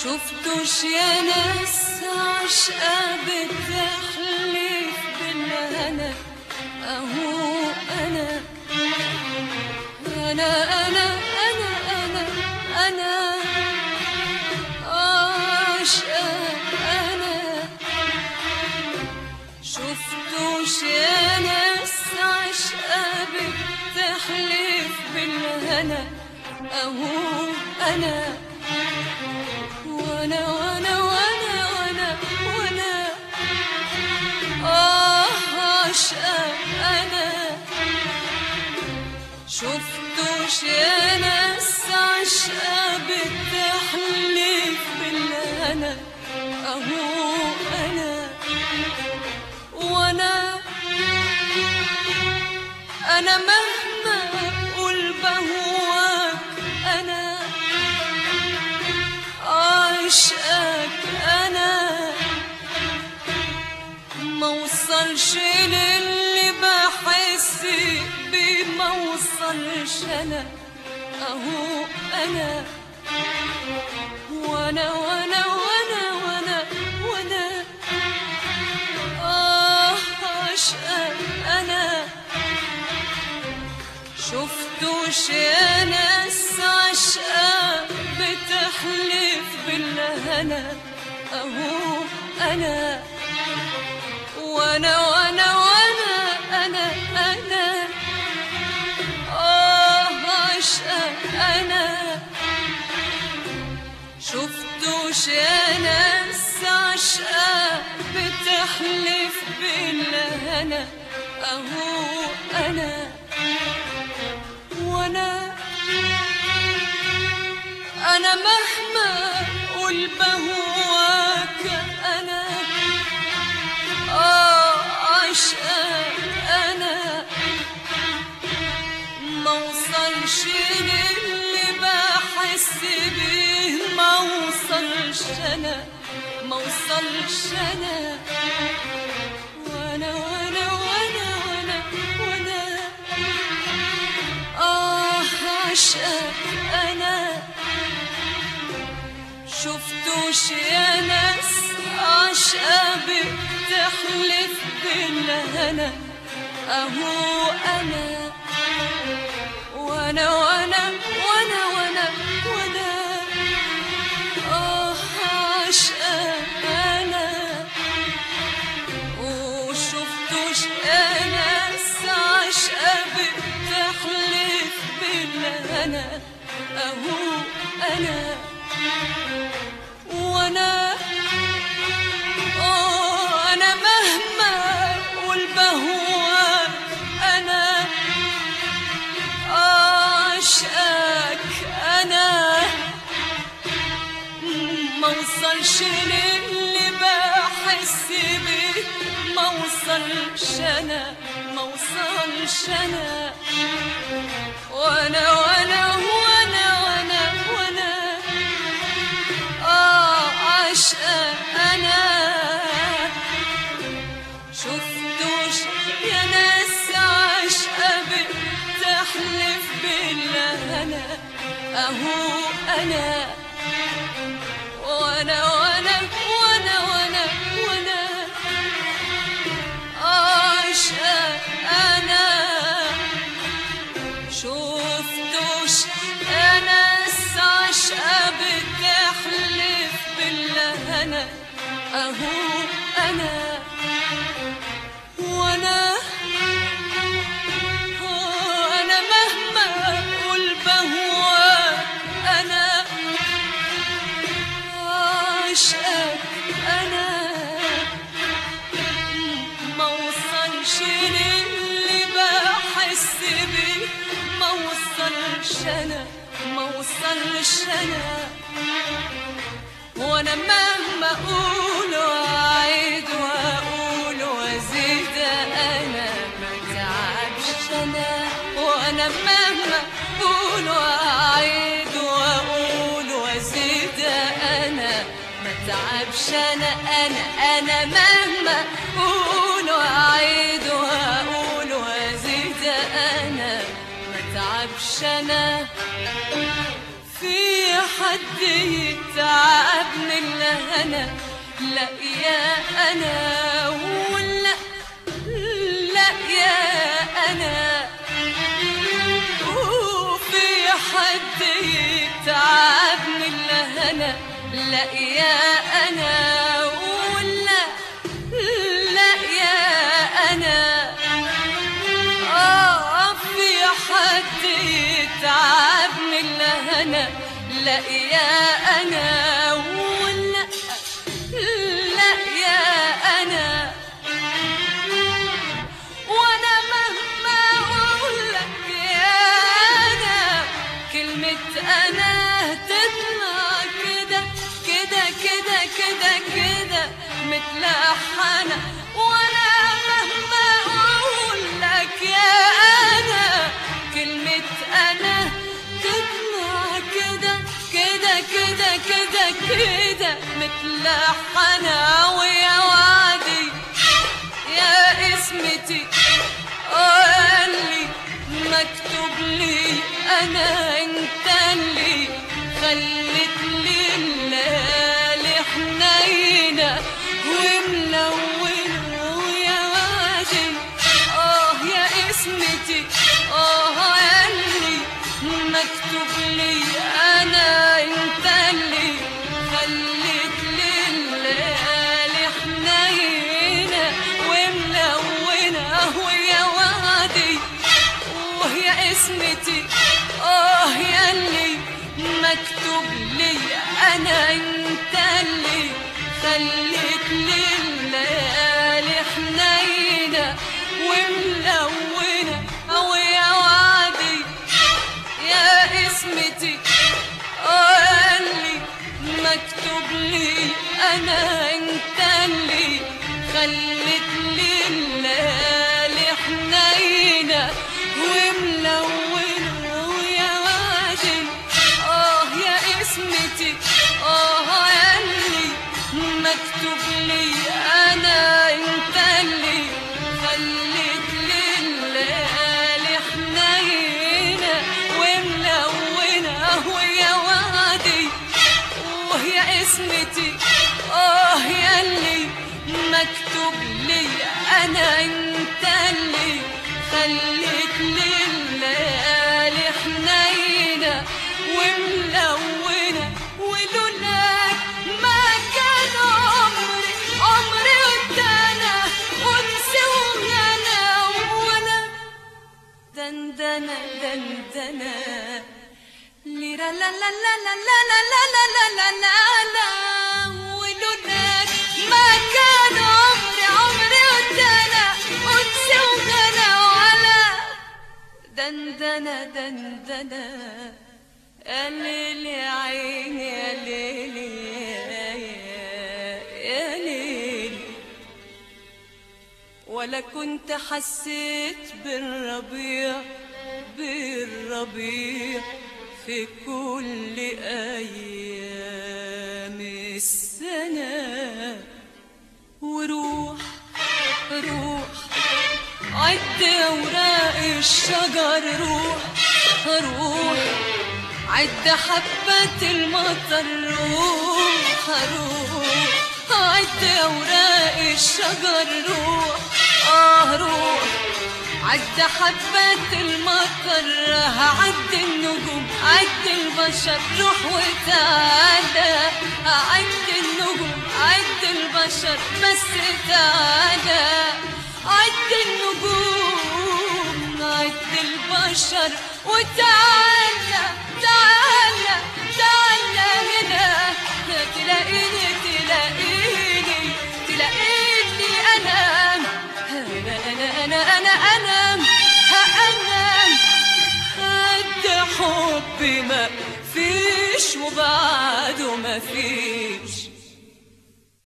شفتوش يا ناس عشقة بتحلف بالهنا اهو انا عشقة انا. شفتوش يا ناس عشقة بتحلف بالهنا اهو انا وانا عشقة انا. شفتوش يا ناس عشقة بتحلف بالهنا اهو انا وانا مهما اقول بهواك انا عشقك انا. موصلش للي بحس بيه موصلش انا اهو انا وانا عشقك انا. شفتوش يا ناس عشقة بتحلف بالهنا اهو انا وانا عشقة انا. شفتوش يا ناس عشقة بتحلف بالهنا اهو انا وانا مهما اقول بهواك انا عشقك انا. موصلش للي بحس بيه موصلش انا وانا عشقك انا. شفتوش يا ناس عشقة بتحلف بالهنا اهو انا وانا عشقة انا. وشفتوش يا ناس عشقة بتحلف بالهنا اهو انا وانا مهما اقول بهواك انا عشقك انا. موصلش للي بحس بيه موصلش انا وانا عشقة انا. شفتوش يا ناس عشقة بتحلف بالهنا اهو انا وانا عشقة انا. شفتوش يا ناس عشقة بتحلف بالهنا اهو انا وانا مهما اقول بهواك انا عشقك انا. موصلش للي بحس بيه موصلش انا وانا مهما اقول واعيد أقول وأعيد وأقول وأزيد أنا ما تعبش أنا مهما أقول وأعيد وأقول وأزيد أنا ما تعبش أنا. في حد يتعب من الهنا؟ لا يا أنا ولا لا يا أنا. وفي حد يتعب من الهنا؟ لا يا أنا ولا لا يا أنا. في حد يتعب من الهنا؟ لا يا أنا ولا لا يا أنا. وأنا مهما أقولك يا أنا كلمة أنا تطلع كده كده كده كده كده متلحنة. وأنا مهما أقولك يا أنا كلمة أنا تطلع كده كده كده كده كده متلحنة. ويا وعدي يا اسمتي قالي مكتوب لي أنا انت اللي خلت لي الليالي حنينة وملونة. ويا وعدي يا اسمتي قالي مكتوب لي أنا انت اللي خلت لي الليالي حنينة وملونة. ويا وعدي وهي اسمتي ياللي مكتوب لي أنا انت اللي خلت لي الليالي حنينة وملونة. ويا وعدي يا اسمتي قالي مكتوب لي أنا انت اللي خلت لي الليالي حنينة وملونة. ويا وعدي يا اسمتي قالي مكتوب لي أنا انت اللي خلت لي الليالي حنينة وملونة. ويا وعدي وهي اسمتي ياللي مكتوب لي أنا انت اللي خلت لي الليالي حنينة وملونة. ولولاك ما كان عمري ودانا أنسي وغنى وأنا دندنة دندنة ليرا لا لا لا لا لا لا لا لا لا لا لا. ولولاك ما كان عمري ودانا أنسي وغنى وأنا دندنة دندنة. يا ليل يا عيني يا ليل يا ليل. ولا كنت حسيت بالربيع في كل أيام السنة. وروح عد أوراق الشجر. روح عد حبات المطر. روح عد أوراق الشجر. روح عد حبات المطر. عد النجوم عد البشر. روح وتعالى عد النجوم عد البشر بس تعالى. عد النجوم عد البشر وتعالى تعالى تعالى هنا. تلاقيني أنا قد حبي ما فيش وبعده ما فيش.